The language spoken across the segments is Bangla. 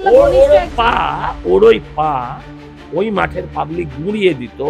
ওই পা ওই মাঠের পাবলিক গুঁড়িয়ে দিত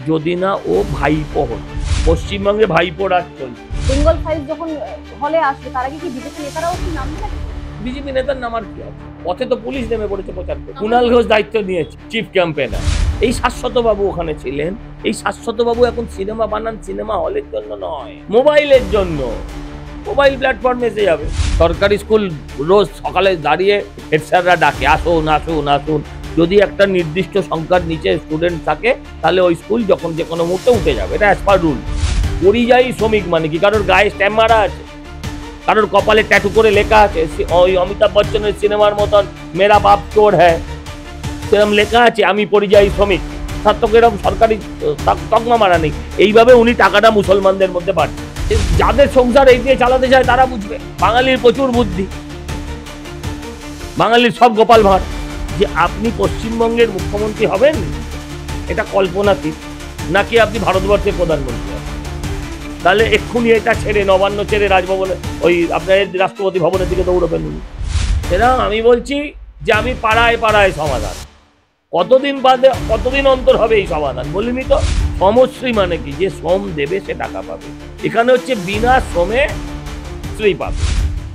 যদি না ও ভাইপো হতো। পশ্চিমবঙ্গে ভাইপো রাজ চলছে। বেঙ্গল ফাইল যখন হলে আসবে তার আগে কি বিজেপি নেতারাও কি নামবে? বিজেপি নেতার নামার কি আছে? পথে তো পুলিশ নেমে পড়েছে প্রচার করতে। কুণাল ঘোষ দায়িত্ব নিয়েছে চিফ ক্যাম্পেনার। এই শাশ্বত বাবু ওখানে ছিলেন। এই শাশ্বত বাবু এখন সিনেমা বানান, সিনেমা হলের জন্য নয়, মোবাইলের জন্য। মোবাইল প্ল্যাটফর্মে এসে যাবে। সরকারি স্কুল রোজ সকালে দাঁড়িয়ে হেড স্যাররা ডাকে, আসুন আসুন আসুন। যদি একটা নির্দিষ্ট সংখ্যার নিচে স্টুডেন্ট থাকে তাহলে ওই স্কুল যখন যে কোনো মুহূর্তে উঠে যাবে। এটা অ্যাজ পার রুল। পরিযায়ী শ্রমিক মানে কি? কারোর গায়ে স্ট্যাম্প মারা আছে, কারোর কপালে ট্যাটু করে লেখা আছে, ওই অমিতাভ বচ্চনের সিনেমার মতন মেরা বাপ চোর হ্যায়, সেরকম লেখা আছে আমি পরিযায়ী শ্রমিক, তার তো এরকম সরকারি তকমা মারা নেই। এইভাবে উনি টাকাটা মুসলমানদের মধ্যে পাঠান। যাদের সংসার এই দিয়ে চালাতে চায় তারা বুঝবে। বাঙালির প্রচুর বুদ্ধি, বাঙালির সব গোপাল ভাঁড়। যে আপনি পশ্চিমবঙ্গের মুখ্যমন্ত্রী হবেন এটা কল্পনাতীত, নাকি আপনি ভারতবর্ষের প্রধানমন্ত্রী হবেন। তাহলে এক্ষুনি এটা ছেড়ে, নবান্ন ছেড়ে রাজভবনে ওই আপনার রাষ্ট্রপতি ভবনের দিকে দৌড়বেন উনি। সেরকম আমি বলছি যে আমি পাড়ায় পাড়ায় সমাধান। কতদিন বাদে, কতদিন অন্তর হবে এই সমাধান বলিনি তো? সমশ্রী মানে কি? যে শ্রম দেবে সে টাকা পাবে। এখানে হচ্ছে বিনা শ্রমে শ্রী পাবে।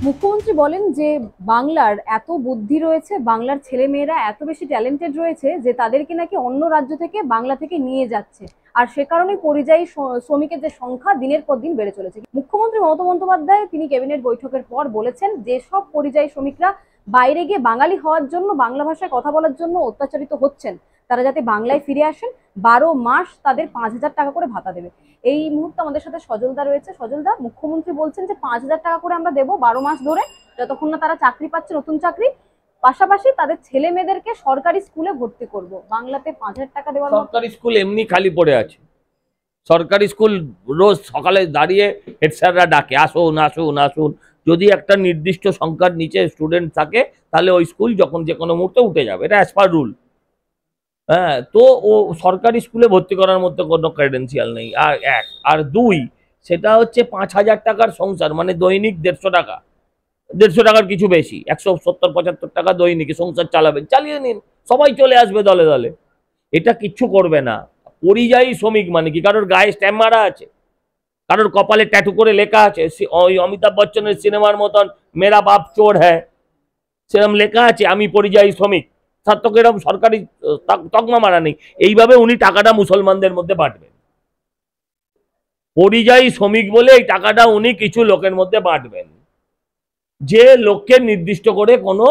মুখ্যমন্ত্রী বলেন যে বাংলার এত বুদ্ধি রয়েছে, বাংলার ছেলে মেয়েরা এত বেশি ট্যালেন্টেড রয়েছে যে তাদেরকে নাকি অন্য রাজ্য থেকে বাংলা থেকে নিয়ে যাচ্ছে, আর সে কারণে পরিযায়ী শ্রমিকের যে সংখ্যা দিনের পর দিন বেড়ে চলেছে। মুখ্যমন্ত্রী মমতা বন্দ্যোপাধ্যায় তিনি ক্যাবিনেট বৈঠকের পর বলেছেন যে সব পরিযায়ী শ্রমিকরা বাইরে গিয়ে বাঙালি হওয়ার জন্য, বাংলা ভাষায় কথা বলার জন্য অত্যাচারিত হচ্ছেন, তারা যাতে বাংলায় ফিরে আসেন। 12 মাস তাদের 5,000 টাকা করে ভাতা দেবে। এই মুহূর্তে আমাদের সাথে সজলদা রয়েছে। সজলদা, মুখ্যমন্ত্রী বলছেন যে 5,000 টাকা করে আমরা দেবো 12 মাস ধরে, যতক্ষণ না তারা চাকরি পাচ্ছে, নতুন চাকরি। পাশাপাশি তাদের ছেলে মেয়েদেরকে সরকারি স্কুলে ভর্তি করব। বাংলাতে 5,000 টাকা দেওয়ার সরকারি স্কুল এমনি খালি পড়ে আছে। সরকারি স্কুল রোজ সকালে দাঁড়িয়ে হেড স্যাররা ডাকে, আসুন আসুন আসুন। যদি একটা নির্দিষ্ট সংখ্যার নিচে স্টুডেন্ট থাকে তাহলে ওই স্কুল যখন যে কোনো মুহূর্তে উঠে যাবে। এটা অ্যাজ পার রুল। হ্যাঁ, তো ও সরকারি স্কুলে ভর্তি করার মধ্যে কোনো ক্রেডেন্সিয়াল নেই। আর এক, আর দুই, সেটা হচ্ছে 5,000 টাকার সংসার, মানে দৈনিক 150 টাকা, 150 টাকার কিছু বেশি, 170-75 টাকা দৈনিক সংসার চালাবেন, চালিয়ে নিন, সবাই চলে আসবে দলে দলে। এটা কিচ্ছু করবে না। পরিযায়ী শ্রমিক মানে কি? কারোর গায়ে স্ট্যাম্প মারা আছে, কারোর কপালে ট্যাটু করে লেখা আছে, ওই অমিতাভ বচ্চনের সিনেমার মতন মেরা বাপ চোর হ্যায়, সেরকম লেখা আছে আমি পরিযায়ী শ্রমিক, তার তো এরকম সরকারি তকমা মারা নেই। এইভাবে উনি টাকাটা মুসলমানদের মধ্যে বাঁটবেন। পরিযায়ী শ্রমিক বলে এই টাকাটা উনি কিছু লোকের মধ্যে বাঁটবেন, যে লোককে নির্দিষ্ট করে কোনো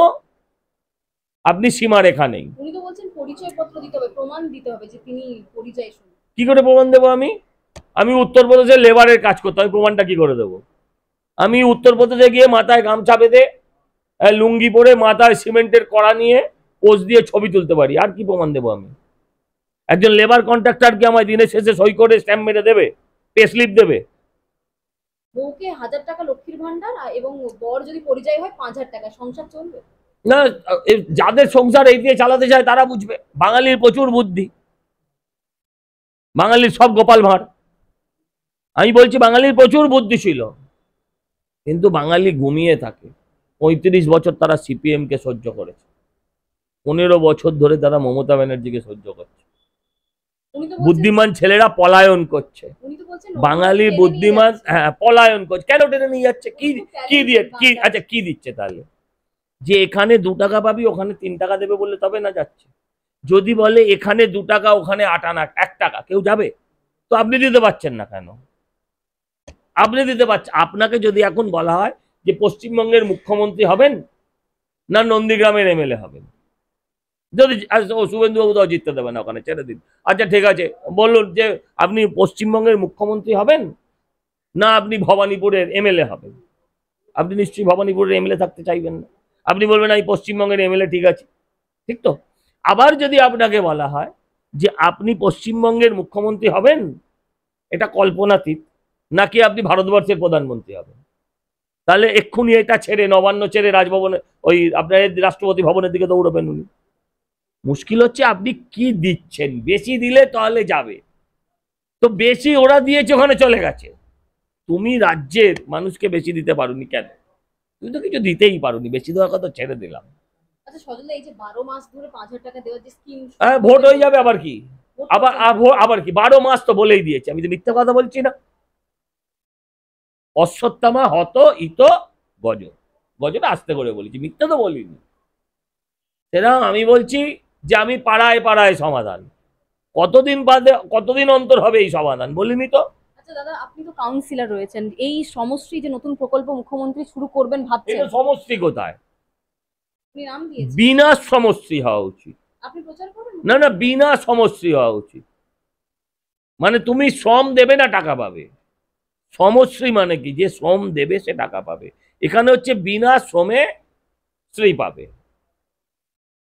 আপনি সীমারেখা নেই। উনি তো বলছেন পরিচয়পত্র দিতে হবে, প্রমাণ দিতে হবে যে তিনি পরিযায়ী শ্রমিক। কি করে প্রমাণ দেবো? আমি উত্তরপ্রদেশে লেবারের কাজ করতে, আমি প্রমাণটা কি করে দেবো? আমি উত্তরপ্রদেশে গিয়ে মাথায় গামছা বেঁধে, লুঙ্গি পরে, মাথায় সিমেন্টের কড়া নিয়ে পোজ দিয়ে ছবি তুলতে পারি, আর কি প্রমাণ দেবো আমি? একজন লেবার কন্ট্রাক্টর কি আমায় দিনের শেষে সই করে স্ট্যাম্প মেরে দেবে, পে স্লিপ দেবে? বউকে 1,000 টাকা লক্ষ্মীর ভান্ডার, এবং বর যদি পরিযায়ী হয় 5,000 টাকা, সংসার চলবে না। যাদের সংসার এই দিয়ে চালাতে চায় তারা বুঝবে। বাঙালির প্রচুর বুদ্ধি, বাঙালির সব গোপাল ভাঁড়। আমি বলছি বাঙালির প্রচুর বুদ্ধি ছিল, কিন্তু বাঙালি ঘুমিয়ে থাকে। 35 বছর তারা সিপিএম কে সহ্য করেছে, 15 বছর ধরে তারা মমতা ব্যানার্জিকে সহ্য করছে। বুদ্ধিমান ছেলেরা পলায়ন করছে। বাঙালি বুদ্ধিমান, হ্যাঁ, পলায়ন করছে। কেন টেনে নিয়ে যাচ্ছে? কি দিয়ে, কি আচ্ছা কি দিচ্ছে তাহলে? যে এখানে 2 টাকা পাবি, ওখানে 3 টাকা দেবে বললে তবে না যাচ্ছে। যদি বলে এখানে 2 টাকা, ওখানে 8 আনা 1 টাকা, কেউ যাবে? তো আপনি দিতে পারছেন না কেন? আপনি দিতে পারছেন। আপনাকে যদি এখন বলা হয় যে পশ্চিমবঙ্গের মুখ্যমন্ত্রী হবেন না নন্দীগ্রামের এমএলএ হবেন, যদি শুভেন্দুবাবু তো জিততে দেবে না ওখানে, ছেড়ে দিন। আচ্ছা ঠিক আছে, বলুন যে আপনি পশ্চিমবঙ্গের মুখ্যমন্ত্রী হবেন না আপনি ভবানীপুরের এমএলএ হবেন। আপনি নিশ্চয়ই ভবানীপুরের এমএলএ থাকতে চাইবেন না। আপনি বলবেন এই পশ্চিমবঙ্গের এমএলএ ঠিক আছে, ঠিক তো? আবার যদি আপনাকে বলা হয় যে আপনি পশ্চিমবঙ্গের মুখ্যমন্ত্রী হবেন, এটা কল্পনাতীত, নাকি আপনি ভারতবর্ষের প্রধানমন্ত্রী হবেন, তাহলে এক্ষুনি এটা ছেড়ে, নবান্ন ছেড়ে রাজভবনে ওই আপনার রাষ্ট্রপতি ভবনের দিকে দৌড়বেন উনি। মুশকিল হচ্ছে আপনি কি দিচ্ছেন। বেশি দিলে তাহলে যাবে, তো বেশি ওরা দিয়েছে, ওখানে চলে গেছে। তুমি রাজ্যের মানুষকে বেশি দিতে পারোনি কেন? তুমি তো কিছু দিতেই পারোনি, বেশি দেওয়ার কথা ছেড়ে দিলাম। আচ্ছা সজলদা, এই যে 12 মাস ধরে 5,000 টাকা দেওয়ার যে স্কিম, হ্যাঁ, ভোট হয়ে যাবে আবার কি, আবার কি 12 মাস তো বলেই দিয়েছে, আমি তো মিথ্যা কথা বলছি না। অশ্বত্থামা হত ইত গজ, গজটা আস্তে করে বলেছি, মিথ্যা তো বলিনি। সেরকম আমি বলছি যে আমি পাড়ায় পাড়ায় সমাধান, কতদিন বাদে কতদিন অন্তর হবে এই সমাধান বলিনি তো। আচ্ছা দাদা, আপনি তো কাউন্সিলর রয়েছেন, এই সমশ্রী যে নতুন প্রকল্প মুখ্যমন্ত্রী শুরু করবেন ভাবছেন, এটা সমষ্টি কোথায়, আপনি নাম দিয়েছেন, বিনা সমষ্টি হওয়া উচিত। আপনি প্রচার করবেন? না না, বিনা সমষ্টি হওয়া উচিত, মানে তুমি শ্রম দেবে না টাকা পাবে। সমশ্রী মানে কি, যে শ্রম দেবে সে টাকা পাবে, এখানে হচ্ছে বিনা শ্রমে শ্রী পাবে,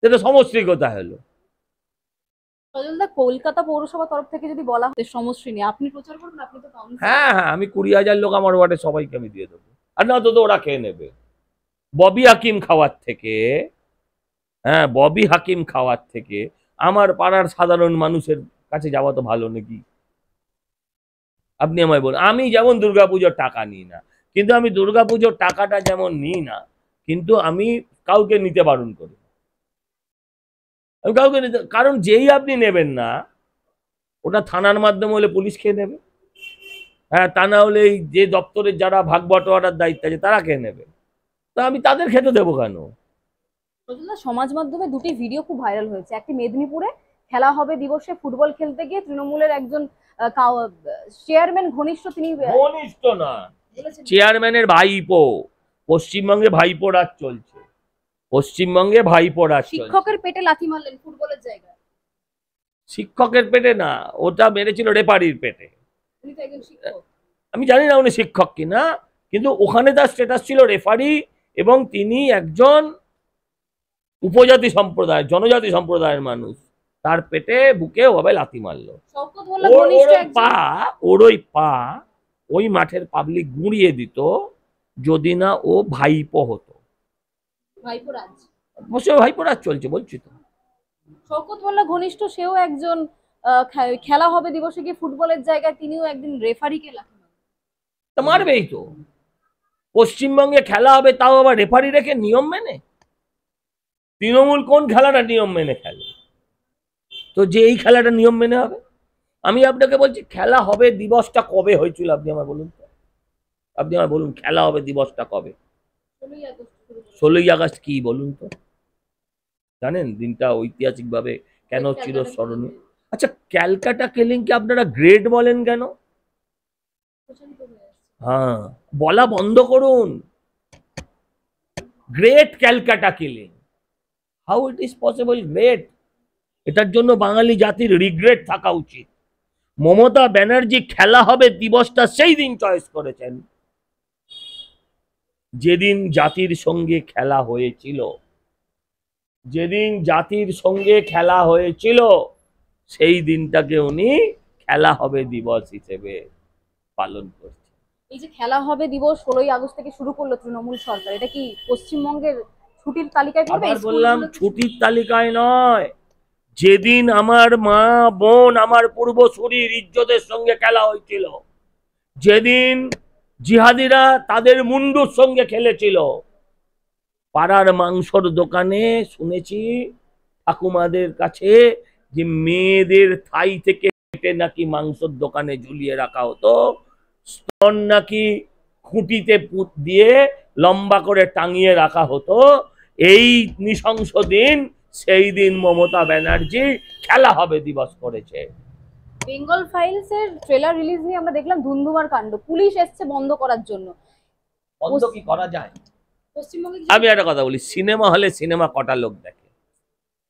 সেটা সমশ্রী কোথায় হলো। সজলদা, কলকাতা পৌরসভা তরফ থেকে যদি বলা হয় সমশ্রী নিয়ে, আপনি প্রচার করবেন? আপনি তো কাউন্সিলর। হ্যাঁ হ্যাঁ, আমি 20,000 লোক আমার ওয়ার্ডে সবাইকে আমি দিয়ে দেবো, আর না তো ওরা খেয়ে নেবে। ববি হাকিম খাওয়ার থেকে, হ্যাঁ ববি হাকিম খাওয়ার থেকে আমার পাড়ার সাধারণ মানুষের কাছে যাওয়া তো ভালো নাকি? আপনি আমায় বলুন, আমি যেমন দুর্গাপুজোর টাকা নিই না, কিন্তু আমি দুর্গাপুজোর টাকাটা যেমন নিই না, কিন্তু আমি কাউকে নিতে বারণ করি, আমি কাউকে নিতে, কারণ যেই আপনি নেবেন না, ওটা থানার মাধ্যমে হলে পুলিশ খেয়ে নেবে, হ্যাঁ তা না হলে এই যে দপ্তরের যারা ভাগ বটোয়ারার দায়িত্ব আছে তারা খেয়ে নেবে, তা আমি তাদের খেতে দেবো কেন? সজলদা, সমাজ মাধ্যমে দুটি ভিডিও খুব ভাইরাল হয়েছে। একটি মেদিনীপুরে খেলা হবে দিবসে ফুটবল খেলতে গিয়ে তৃণমূলের একজন চেয়ারম্যান ঘনিষ্ঠ, তিনি ঘনিষ্ঠ না, বলেছেন চেয়ারম্যানের ভাইপো, পশ্চিমবঙ্গে ভাইপো রাজ চলছে, পশ্চিমবঙ্গে ভাইপো রাজ চলছে। শিক্ষকের পেটে লাথি মারলেন ফুটবলের জায়গায়। শিক্ষকের পেটে না, ওটা মেরেছিল রেফারির পেটে। উনি তো একজন শিক্ষক। আমি জানি না উনি শিক্ষক কিনা, কিন্তু ওখানে তার স্ট্যাটাস ছিল রেফারি, এবং তিনি একজন উপজাতি সম্প্রদায় জনজাতি সম্প্রদায়ের মানুষ, তার পেটে বুকে ওভাবে লাথি মারলো। শওকত মোল্লা ঘনিষ্ঠ একজন। ওর ওই পা ওই মাঠের পাবলিক গুঁড়িয়ে দিত যদি না ও ভাইপো হতো। ভাইপো রাজ, বসে ভাইপো রাজ চলছে বলছি তো। শওকত মোল্লা ঘনিষ্ঠ, সেও একজন খেলা হবে দিবসে গিয়ে ফুটবলের জায়গায় তিনিও একদিন রেফারিকে লাথি মারলেন। তা মারবেই তো, পশ্চিমবঙ্গে খেলা হবে তাও আবার রেফারি রেখে নিয়ম মেনে। তৃণমূল কোন খেলাটা নিয়ম মেনে খেলে, তো যে এই খেলাটা নিয়ম মেনে হবে। আমি আপনাকে বলছি খেলা হবে দিবসটা কবে হয়েছিল, আপনি আমার বলুন তো, আপনি আমার বলুন খেলা হবে দিবসটা কবে? 16ই আগস্ট কি বলুন তো, জানেন দিনটা ঐতিহাসিকভাবে কেন চিরস্মরণীয়? আচ্ছা, ক্যালকাটা কিলিংকে আপনারা গ্রেট বলেন কেন? হ্যাঁ, বলা বন্ধ করুন, great Calcutta killing, how it is possible great? এটার জন্য বাঙালি জাতির রিগ্রেট থাকা উচিত। মমতা ব্যানার্জি খেলা হবে দিবসটা সেই দিন চয়েস করেছেন যেদিন জাতির সঙ্গে খেলা হয়েছিল, যেদিন জাতির সঙ্গে খেলা হয়েছিল সেই দিনটাকে উনি খেলা হবে দিবস হিসেবে পালন করছেন। এই যে খেলা হবে দিবস 16ই আগস্ট থেকে শুরু করলো তৃণমূল সরকার, এটা কি পশ্চিমবঙ্গের ছুটির তালিকায় পড়বে? আবার বললাম ছুটির তালিকায় নয়, যেদিন আমার মা বোন আমার পূর্বসূরির ইজ্জতের সঙ্গে খেলা হয়েছিল, যেদিন জিহাদিরা তাদের মুন্ডুর সঙ্গে খেলেছিল, পাড়ার মাংসর দোকানে শুনেছি ঠাকুমাদের কাছে যে মেয়েদের থাই থেকে কেটে নাকি মাংসর দোকানে ঝুলিয়ে রাখা হতো, স্তন নাকি খুঁটিতে পুঁত দিয়ে লম্বা করে টাঙিয়ে রাখা হতো। এই নৃশংস দিন, সেই দিন মমতা ব্যানার্জি খেলা হবে দিবস করেছে। বেঙ্গল ফাইলস এর ট্রেলার রিলিজ নিয়ে আমরা দেখলাম ধুন্ধুমার কাণ্ড, পুলিশ এসছে বন্ধ করার জন্য। বন্ধ কি করা যায়? পশ্চিমবঙ্গে আমি একটা কথা বলি, সিনেমা হলে সিনেমা কটা লোক দেখে?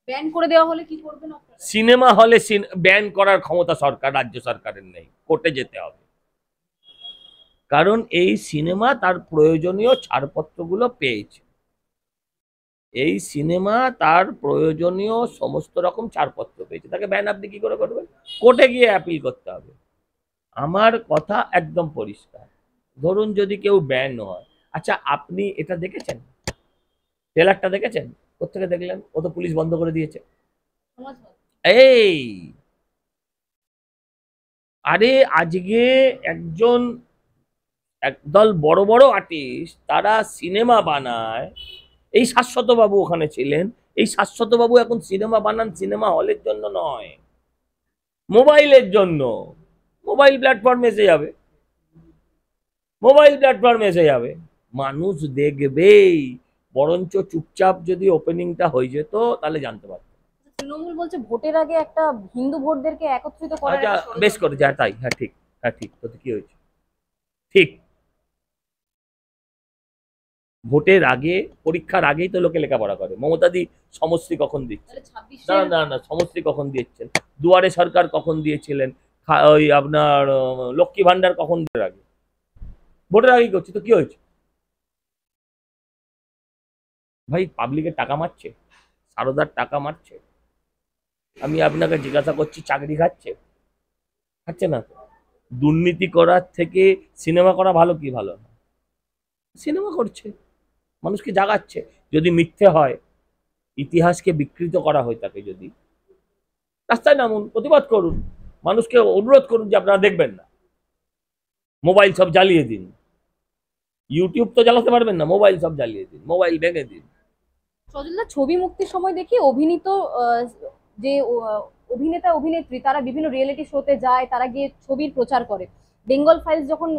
ব্যান করে দেওয়া হলে কি করবেন আপনারা? সিনেমা হলে ব্যান করার ক্ষমতা সরকার, রাজ্য সরকারের নেই, কোর্টে যেতে হবে। কারণ এই সিনেমা তার প্রয়োজনীয় ছাড়পত্রগুলো পেয়েছে, এই সিনেমা তার প্রয়োজনীয় সমস্ত রকম ছাড়পত্র পেয়েছে, তাকে ব্যান আপনি কি করে করবেন? কোর্টে গিয়ে অ্যাপিল করতে হবে। আমার কথা একদম পরিষ্কার, ধরুন যদি কেউ ব্যান হয়, আচ্ছা আপনি এটা দেখেছেন, ট্রেলারটা দেখেছেন? কোত্থেকে দেখলেন? ও তো পুলিশ বন্ধ করে দিয়েছে। এই আরে আজকে একজন একদল বড় বড় আর্টিস্ট তারা সিনেমা বানায়, এই শাশ্বতবাবু ওখানে ছিলেন। এই শাশ্বতবাবু এখন সিনেমা বানান সিনেমা হলের জন্য নয়, মোবাইলের জন্য। মোবাইল প্ল্যাটফর্মে এসে যাবে, মোবাইল প্ল্যাটফর্মে এসে যাবে, মানুষ দেখবেই। বরঞ্চ চুপচাপ যদি ওপেনিংটা হয়ে যেত তাহলে জানতে পারত। তৃণমূল বলছে ভোটের আগে একটা হিন্দু ভোটদেরকে একত্রিত করার আচ্ছা, একটা ষড়যন্ত্র। বেশ করে যায় তাই। হ্যাঁ ঠিক, হ্যাঁ ঠিক। তো কি হয়েছে? ঠিক, ভোটের আগে, পরীক্ষার আগেই তো লোকে লেখাপড়া করে। মমতাদি সমষ্টি কখন দিচ্ছে? তাহলে 26 না না না, সমষ্টি কখন দিয়েছেন? দুয়ারে সরকার কখন দিয়েছিলেন? ওই আপনার লক্ষ্মী ভান্ডার কখন দেওয়ার আগে? ভোটের আগেই করছে। তো কি হয়েছে? ভাই পাবলিকের টাকা মারছে, সারদার টাকা মারছে। আমি আপনাকে জিজ্ঞাসা করছি, চাকরি খাচ্ছে? খাচ্ছে না তো। দুর্নীতি করার থেকে সিনেমা করা ভালো কি ভালো না? সিনেমা করছে, মানুষকে জাগাচ্ছে। যদি মিথ্যে হয়, ইতিহাসকে বিকৃত করা হয় তাকে, যদি রাস্তায় নামুন, প্রতিবাদ করুন, মানুষকে অনুরোধ করুন যে আপনারা দেখবেন না, মোবাইল সব জ্বালিয়ে দিন। ইউটিউব তো জ্বালাতে পারবেন না, মোবাইল সব জ্বালিয়ে দিন, মোবাইল ভেঙে দিন। সজলদা, ছবি মুক্তির সময় দেখি অভিনীত যে অভিনেতা অভিনেত্রী তারা বিভিন্ন রিয়েলিটি শোতে যায়, তারা গিয়ে ছবির প্রচার করে। বেঙ্গল ফাইলস যখন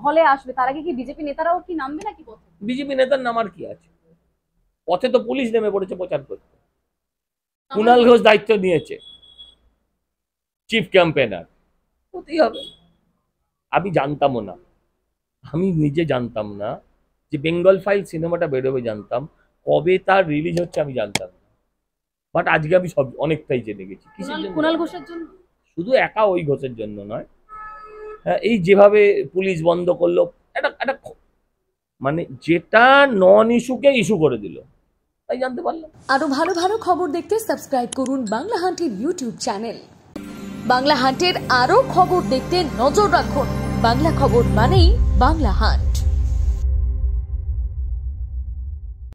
হলে আসবে, তার আগে কি বিজেপি নেতারাও কি নামবে নাকি পথে? বিজেপি নেতার নামার কি আছে? পথে তো পুলিশ নেমে পড়েছে প্রচার করতে। কুণাল ঘোষ দায়িত্ব নিয়েছে, চিফ ক্যাম্পেনার, হতেই হবে। আমি জানতামও না, আমি নিজে জানতাম না যে বেঙ্গল ফাইল সিনেমাটা বেরোবে। জানতাম কবে তার রিলিজ হচ্ছে আমি জানতাম না, বাট আজকে আমি সব অনেকটাই জেনে গেছি। কিসের জন্য? কুণাল ঘোষের জন্য। শুধু একা ওই ঘোষের জন্য নয়, হ্যাঁ, এই যেভাবে পুলিশ বন্ধ করলো, একটা একটা মানে যেটা নন ইস্যুকে ইস্যু করে দিল, তাই জানতে পারলাম। আরো ভালো ভালো খবর দেখতে সাবস্ক্রাইব করুন বাংলা হান্টের ইউটিউব চ্যানেল। বাংলা হান্টের আরো খবর দেখতে নজর রাখুন। বাংলা খবর মানেই বাংলা হান্ট।